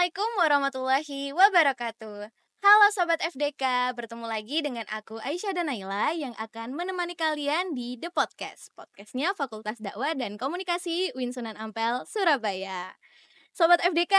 Assalamualaikum warahmatullahi wabarakatuh. Halo Sobat FDK, bertemu lagi dengan aku Aisyah dan Naila yang akan menemani kalian di The Podcast. Podcastnya Fakultas Dakwah dan Komunikasi UIN Sunan Ampel, Surabaya. Sobat FDK,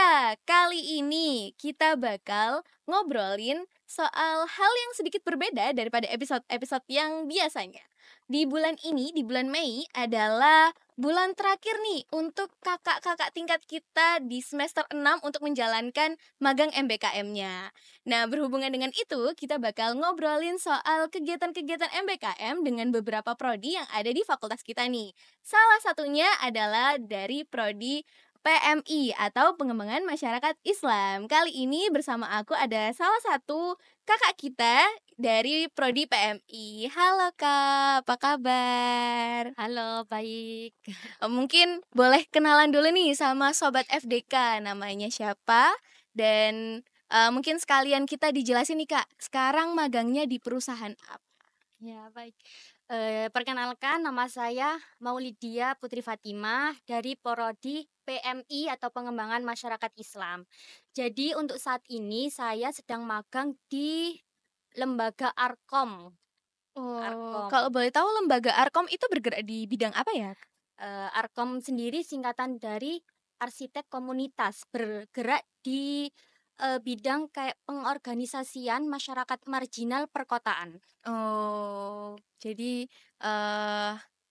kali ini kita bakal ngobrolin soal hal yang sedikit berbeda daripada episode-episode yang biasanya. Di bulan ini, di bulan Mei adalah bulan terakhir nih untuk kakak-kakak tingkat kita di semester 6 untuk menjalankan magang MBKM-nya. Nah, berhubungan dengan itu, kita bakal ngobrolin soal kegiatan-kegiatan MBKM dengan beberapa prodi yang ada di fakultas kita nih. Salah satunya adalah dari prodi PMI atau Pengembangan Masyarakat Islam. Kali ini bersama aku ada salah satu kakak kita dari prodi PMI. Halo Kak, apa kabar? Halo, baik. Mungkin boleh kenalan dulu nih sama sobat FDK, namanya siapa? Dan mungkin sekalian kita dijelasin nih Kak, sekarang magangnya di perusahaan apa? Ya, baik. Perkenalkan nama saya Maulidia Putri Fatimah dari Prodi PMI atau Pengembangan Masyarakat Islam. Jadi untuk saat ini saya sedang magang di lembaga Arkom. Oh, Arkom. kalau boleh tahu lembaga Arkom itu bergerak di bidang apa ya? Arkom sendiri singkatan dari arsitek komunitas, bergerak di bidang kayak pengorganisasian masyarakat marginal perkotaan. Oh, jadi,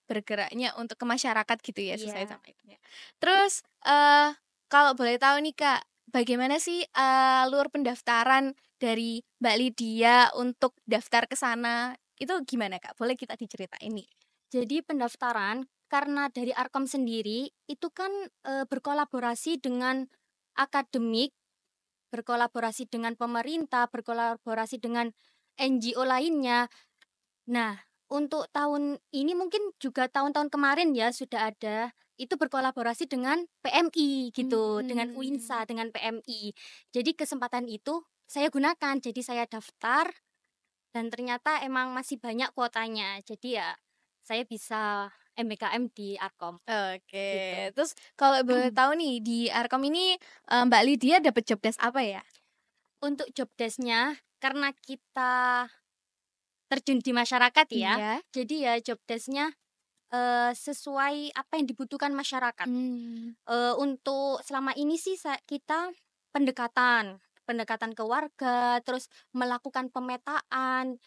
bergeraknya untuk ke masyarakat gitu ya, sesuai Iya. sama itunya. Terus, kalau boleh tahu nih Kak, bagaimana sih alur pendaftaran dari Mbak Lydia untuk daftar ke sana, itu gimana Kak? Boleh kita diceritain nih? Jadi pendaftaran karena dari Arkom sendiri itu kan, berkolaborasi dengan akademik, berkolaborasi dengan pemerintah, berkolaborasi dengan NGO lainnya. Nah, untuk tahun ini mungkin juga tahun-tahun kemarin ya sudah ada, itu berkolaborasi dengan PMI gitu, dengan Mhm. UINSA, dengan PMI. Jadi kesempatan itu saya gunakan, jadi saya daftar dan ternyata emang masih banyak kuotanya. Jadi ya saya bisa MBKM di Arkom Oke, gitu. terus kalau boleh tahu nih, di Arkom ini, Mbak Lydia dapat job desk apa ya? Untuk job desk-nya karena kita terjun di masyarakat ya, Iya. jadi ya job desk-nya, sesuai apa yang dibutuhkan masyarakat. Mmm. Untuk selama ini sih kita pendekatan pendekatan ke warga, terus melakukan pemetaan.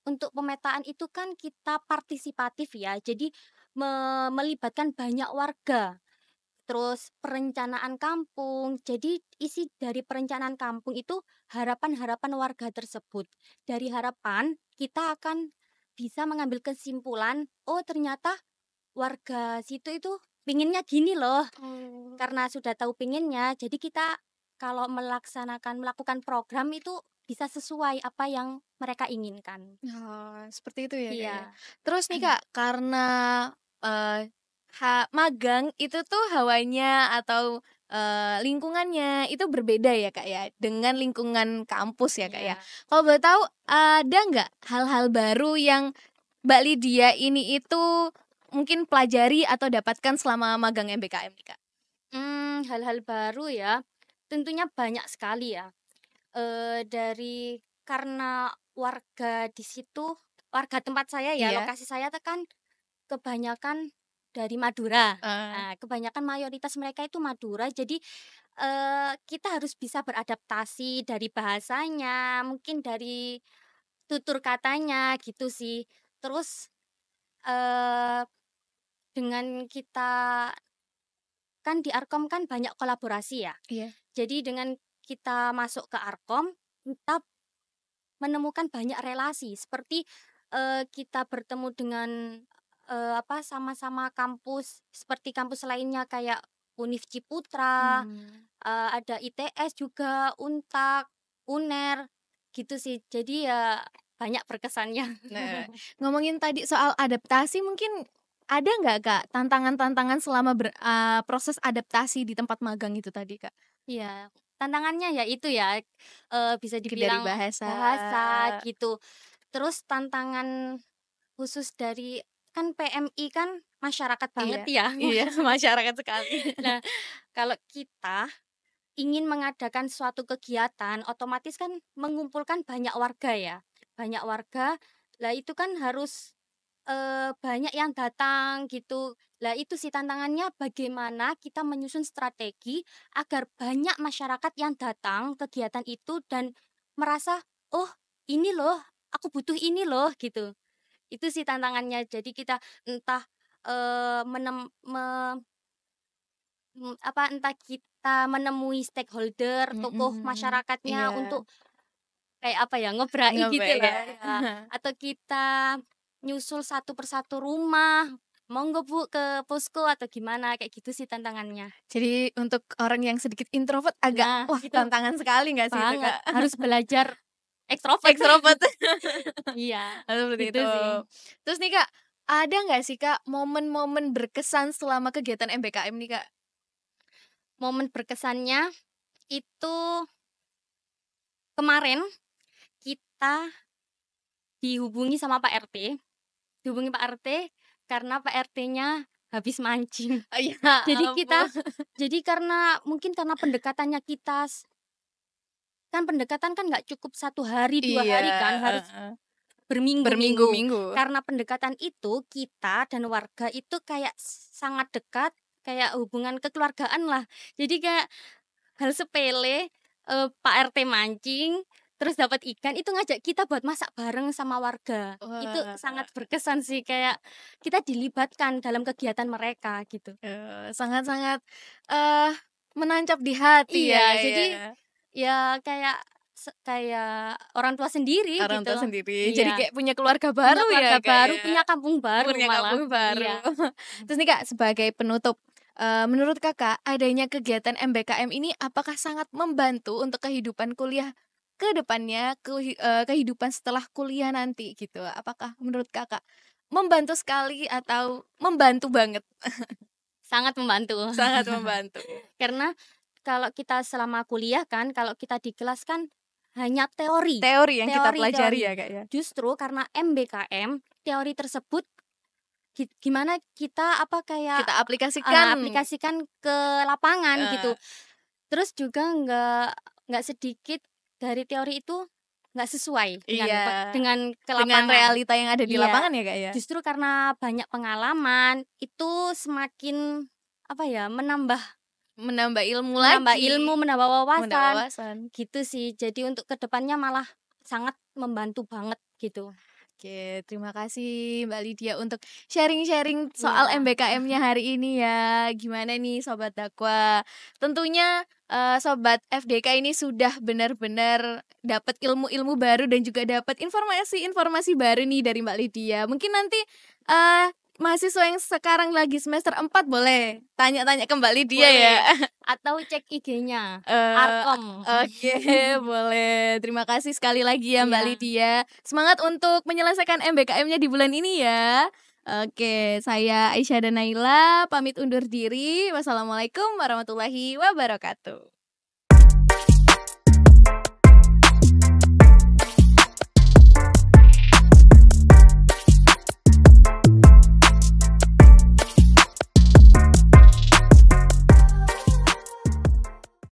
Untuk pemetaan itu kan kita partisipatif ya, jadi melibatkan banyak warga. Terus perencanaan kampung. Jadi isi dari perencanaan kampung itu harapan-harapan warga tersebut. Dari harapan kita akan bisa mengambil kesimpulan, oh ternyata warga situ itu pinginnya gini loh. Oh. Karena sudah tahu pinginnya, jadi kita kalau melakukan program itu bisa sesuai apa yang mereka inginkan. Oh, seperti itu ya, Kak, ya. Iya. Terus nih, Kak, karena, eee, magang itu tuh hawanya atau, lingkungannya itu berbeda ya, Kak, ya, dengan lingkungan kampus ya, Kak, ya. Iya. Kalau boleh tahu ada nggak hal-hal baru yang Mbak Lydia ini itu mungkin pelajari atau dapatkan selama magang MBKM nih, Kak? Hal-hal baru ya, tentunya banyak sekali ya. Dari karena warga di situ, warga tempat saya ya, Iya, lokasi saya tuh kan kebanyakan dari Madura. eee, Kebanyakan mayoritas mereka itu Madura, jadi, kita harus bisa beradaptasi dari bahasanya, mungkin dari tutur katanya gitu sih. Terus, eee, dengan kita kan di Arkom kan banyak kolaborasi ya. iya. Jadi dengan kita masuk ke Arkom, kita menemukan banyak relasi seperti, kita bertemu dengan, sama-sama kampus seperti kampus lainnya kayak Univ Ciputra, Mmm. ada ITS juga, Untak, UNER, gitu sih. Jadi ya banyak berkesannya. Nah, ngomongin tadi soal adaptasi mungkin ada nggak, Kak, tantangan-tantangan selama proses adaptasi di tempat magang itu tadi, Kak? Iya, tantangannya ya itu ya, bisa Mungkin dari dibilang bahasa. bahasa gitu. Terus tantangan khusus dari kan PMI kan masyarakat banget Iya, ya, iya, masyarakat sekali. Nah, kalau kita ingin mengadakan suatu kegiatan, otomatis kan mengumpulkan banyak warga ya, banyak warga. Lah itu kan harus, banyak yang datang gitu. Lah itu sih tantangannya bagaimana kita menyusun strategi agar banyak masyarakat yang datang kegiatan itu dan merasa, "Oh ini loh, aku butuh ini loh," gitu. Itu sih tantangannya. Jadi kita entah, eee, menem me entah kita menemui stakeholder, tokoh Mhm, masyarakatnya iya, untuk kayak apa ya, ngobrai ngebak ya. gitulah ya, atau kita nyusul satu persatu rumah, "Monggo Bu ke posko," atau gimana, kayak gitu sih tantangannya. Jadi untuk orang yang sedikit introvert agak, Nah, wah itu tantangan sekali nggak sih itu, banget, Kak? harus belajar ekstrovert. Ekstrovert. Iya, Seperti gitu itu. sih. Terus nih, Kak, ada nggak sih, Kak, momen-momen berkesan selama kegiatan MBKM nih, Kak? Momen berkesannya itu kemarin kita dihubungi sama Pak RT, dihubungi Pak RT karena Pak RT-nya habis mancing. Oh, ya Jadi ampun. karena mungkin karena pendekatannya kita kan pendekatan kan nggak cukup 1 hari, 2 Iya, hari kan, harus heeh. berminggu-minggu. Berminggu-minggu. Karena pendekatan itu, kita dan warga itu kayak sangat dekat, kayak hubungan kekeluargaan lah. Jadi kayak hal sepele, Pak RT mancing, terus dapat ikan, itu ngajak kita buat masak bareng sama warga. Itu Wah, sangat berkesan sih, kayak kita dilibatkan dalam kegiatan mereka, gitu. sangat-sangat, eee, menancap di hati ya, Iya, Kak, ya. jadi ya kayak kayak orang tua sendiri Orang gitu. tua sendiri, jadi Iya, kayak punya keluarga punya baru ya, keluarga Kak, baru, ya? punya kampung baru Punya malah. kampung baru. Iya. Terus nih, Kak, sebagai penutup, menurut Kakak adanya kegiatan MBKM ini apakah sangat membantu untuk kehidupan kuliah ke depannya, kehidupan setelah kuliah nanti gitu? Apakah menurut Kakak membantu sekali atau membantu banget? Sangat membantu. Sangat membantu. Karena kalau kita selama kuliah kan, kalau kita di kelas kan hanya teori, Teori yang kita pelajari teori-teori. ya, Kak, ya? Justru karena MBKM, teori tersebut gimana kita apa kayak, Kita aplikasikan, aplikasikan ke lapangan eee, gitu. Terus juga nggak sedikit dari teori itu nggak sesuai iya, dengan ke dengan lapangan. realita yang ada di Iya, lapangan ya, Kak, ya? justru karena banyak pengalaman, itu semakin, apa ya, Menambah ilmu menambah lagi, ilmu, menambah menambah wawasan, wawasan. gitu sih. Jadi untuk kedepannya malah sangat membantu banget, gitu. Oke, terima kasih Mbak Lydia untuk sharing-sharing soal Iya, MBKM-nya hari ini ya. Gimana nih Sobat Dakwa? Tentunya Sobat FDK ini sudah benar-benar dapat ilmu-ilmu baru dan juga dapat informasi-informasi baru nih dari Mbak Lydia. Mungkin nanti eh mahasiswa yang sekarang lagi semester 4 boleh tanya-tanya ke Mbak Lydia ya. boleh. Atau cek IG-nya, Eee, Arkom. oke, boleh. Terima kasih sekali lagi ya, Mbak Iya. Lydia. Semangat untuk menyelesaikan MBKM-nya di bulan ini ya. Oke, saya Aisyah dan Naila pamit undur diri. Wassalamualaikum warahmatullahi wabarakatuh.